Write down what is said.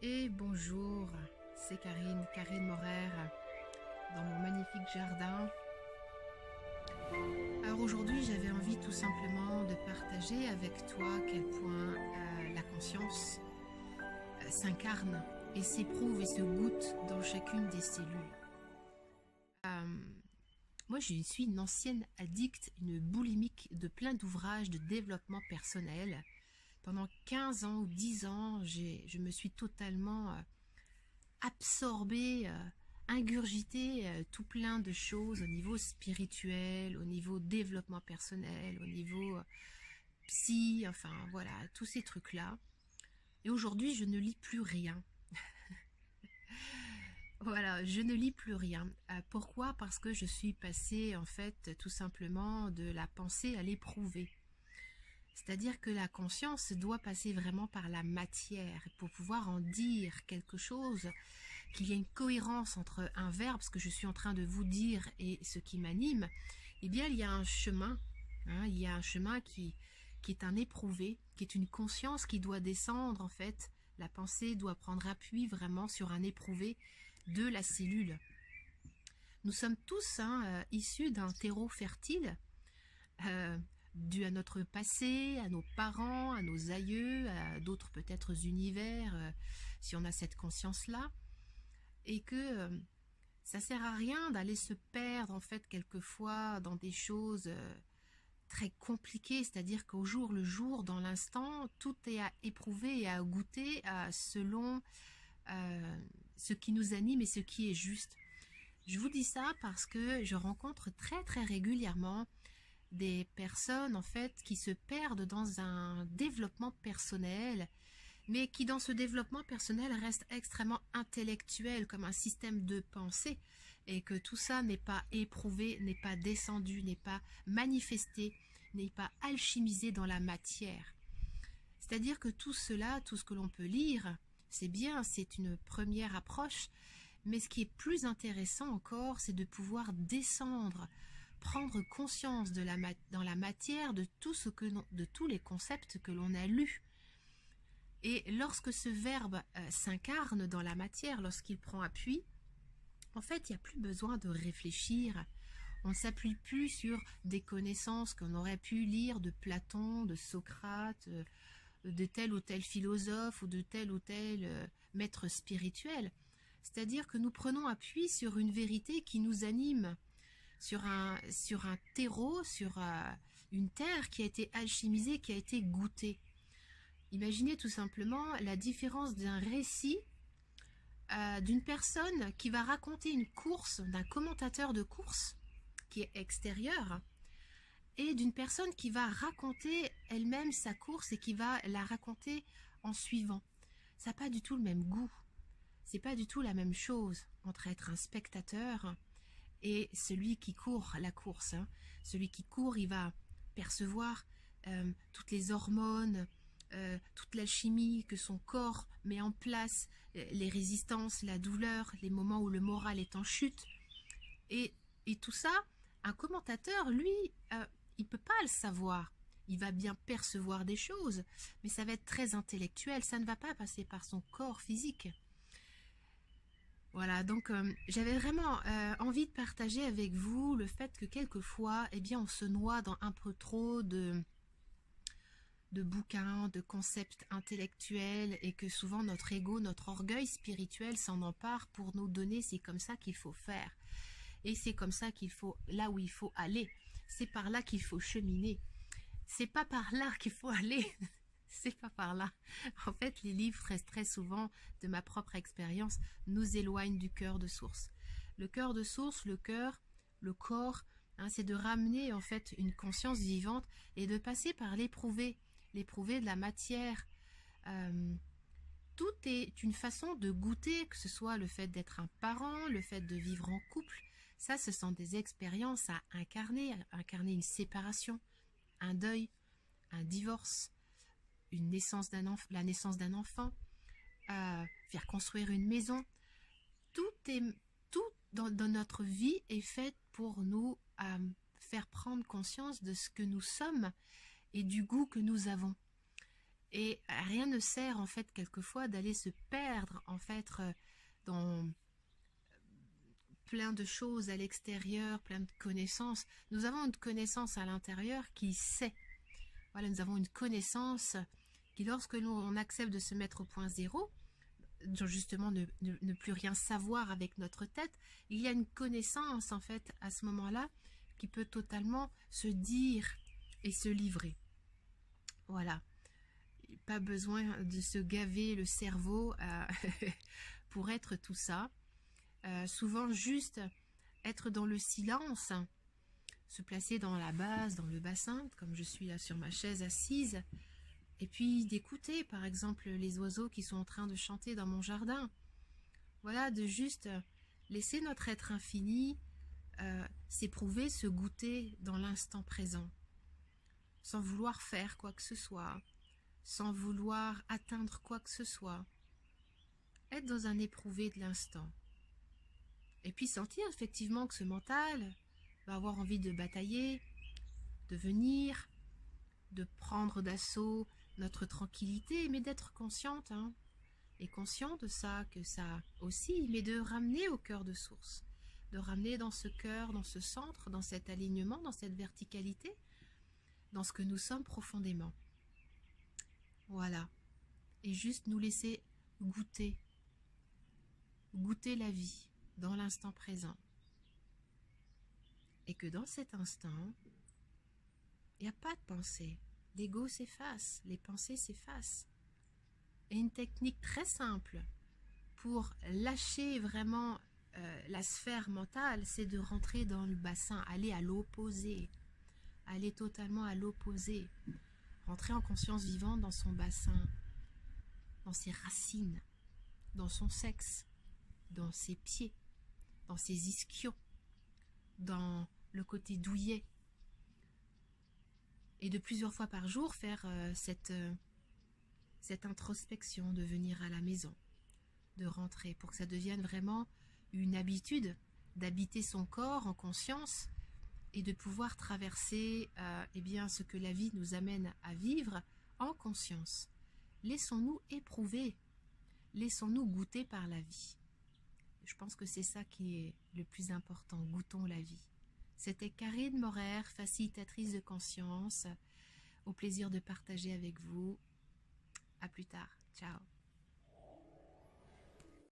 Et bonjour, c'est Karine Morer, dans mon magnifique jardin. Alors aujourd'hui, j'avais envie tout simplement de partager avec toi à quel point la conscience s'incarne et s'éprouve et se goûte dans chacune des cellules. Moi, je suis une ancienne addicte, une boulimique de plein d'ouvrages de développement personnel. Pendant 15 ans ou 10 ans, je me suis totalement absorber, ingurgiter tout plein de choses au niveau spirituel, au niveau développement personnel, au niveau psy, enfin voilà, tous ces trucs-là. Et aujourd'hui, je ne lis plus rien. Voilà, je ne lis plus rien. Pourquoi? Parce que je suis passée en fait tout simplement de la pensée à l'éprouver. C'est-à-dire que la conscience doit passer vraiment par la matière pour pouvoir en dire quelque chose, qu'il y ait une cohérence entre un verbe, ce que je suis en train de vous dire, et ce qui m'anime. Eh bien, il y a un chemin, hein, il y a un chemin qui est un éprouvé, qui est une conscience qui doit descendre en fait. La pensée doit prendre appui vraiment sur un éprouvé de la cellule. Nous sommes tous issus d'un terreau fertile, euh, dû à notre passé, à nos parents, à nos aïeux, à d'autres peut-être univers, si on a cette conscience-là, et que ça sert à rien d'aller se perdre en fait quelquefois dans des choses très compliquées, c'est-à-dire qu'au jour le jour, dans l'instant, tout est à éprouver et à goûter selon euh, ce qui nous anime et ce qui est juste. Je vous dis ça parce que je rencontre très très régulièrement des personnes en fait qui se perdent dans un développement personnel, mais qui dans ce développement personnel restent extrêmement intellectuels comme un système de pensée, et que tout ça n'est pas éprouvé, n'est pas descendu, n'est pas manifesté, n'est pas alchimisé dans la matière. C'est-à-dire que tout cela, tout ce que l'on peut lire, c'est bien, c'est une première approche, mais ce qui est plus intéressant encore, c'est de pouvoir descendre, prendre conscience dans la matière de de tous les concepts que l'on a lus. Et lorsque ce verbe s'incarne dans la matière, lorsqu'il prend appui, en fait, il n'y a plus besoin de réfléchir. On ne s'appuie plus sur des connaissances qu'on aurait pu lire de Platon, de Socrate, de tel ou tel philosophe ou de tel ou tel maître spirituel. C'est-à-dire que nous prenons appui sur une vérité qui nous anime, sur un terreau, sur une terre qui a été alchimisée, qui a été goûtée. Imaginez tout simplement la différence d'un récit d'une personne qui va raconter une course, d'un commentateur de course qui est extérieur, et d'une personne qui va raconter elle-même sa course et qui va la raconter en suivant. Ça n'a pas du tout le même goût. C'est pas du tout la même chose entre être un spectateur et celui qui court la course. Celui qui court, il va percevoir toutes les hormones, toute l'alchimie que son corps met en place, les résistances, la douleur, les moments où le moral est en chute. Et, et tout ça, un commentateur, lui, il peut pas le savoir. Il va bien percevoir des choses, mais ça va être très intellectuel, ça ne va pas passer par son corps physique. Voilà, donc j'avais vraiment envie de partager avec vous le fait que quelquefois, eh bien, on se noie dans un peu trop de bouquins, de concepts intellectuels, et que souvent notre ego, notre orgueil spirituel s'en empare pour nous donner c'est comme ça qu'il faut faire. Et c'est comme ça qu'il faut, là où il faut aller. C'est par là qu'il faut cheminer. C'est pas par là qu'il faut aller. C'est pas par là. En fait, les livres, très souvent, de ma propre expérience, nous éloignent du cœur de source. Le cœur de source, le cœur, le corps, c'est de ramener en fait une conscience vivante et de passer par l'éprouvé de la matière. Euh, Tout est une façon de goûter, que ce soit le fait d'être un parent, le fait de vivre en couple. Ça, ce sont des expériences à incarner une séparation, un deuil, un divorce, la naissance d'un enfant, faire construire une maison. Tout est, tout dans notre vie est fait pour nous faire prendre conscience de ce que nous sommes et du goût que nous avons. Et rien ne sert en fait quelquefois d'aller se perdre en fait dans plein de choses à l'extérieur, plein de connaissances. Nous avons une connaissance à l'intérieur qui sait. Voilà, nous avons une connaissance qui, lorsque nous on accepte de se mettre au point zéro, justement ne plus rien savoir avec notre tête, il y a une connaissance en fait à ce moment-là qui peut totalement se dire et se livrer. Voilà. Pas besoin de se gaver le cerveau pour être tout ça. Souvent juste être dans le silence, se placer dans la base, dans le bassin, comme je suis là sur ma chaise assise, et puis d'écouter par exemple les oiseaux qui sont en train de chanter dans mon jardin. Voilà, de juste laisser notre être infini s'éprouver, se goûter dans l'instant présent, sans vouloir faire quoi que ce soit, sans vouloir atteindre quoi que ce soit. Être dans un éprouvé de l'instant. Et puis sentir effectivement que ce mental va avoir envie de batailler, de venir, de prendre d'assaut notre tranquillité, mais d'être consciente, et conscient de ça, que ça aussi, mais de ramener au cœur de source, de ramener dans ce cœur, dans ce centre, dans cet alignement, dans cette verticalité, dans ce que nous sommes profondément. Voilà. Et juste nous laisser goûter la vie dans l'instant présent. Et que dans cet instant, il n'y a pas de pensée. L'ego s'efface, les pensées s'effacent. Et une technique très simple pour lâcher vraiment la sphère mentale, c'est de rentrer dans le bassin, aller à l'opposé, aller totalement à l'opposé, rentrer en conscience vivante dans son bassin, dans ses racines, dans son sexe, dans ses pieds, dans ses ischions, dans le côté douillet. Et de plusieurs fois par jour faire cette introspection, de venir à la maison, de rentrer, pour que ça devienne vraiment une habitude d'habiter son corps en conscience et de pouvoir traverser eh bien, ce que la vie nous amène à vivre en conscience. Laissons-nous éprouver, laissons-nous goûter par la vie. Je pense que c'est ça qui est le plus important, goûtons la vie. C'était Karine Morer, facilitatrice de conscience. Au plaisir de partager avec vous. À plus tard. Ciao.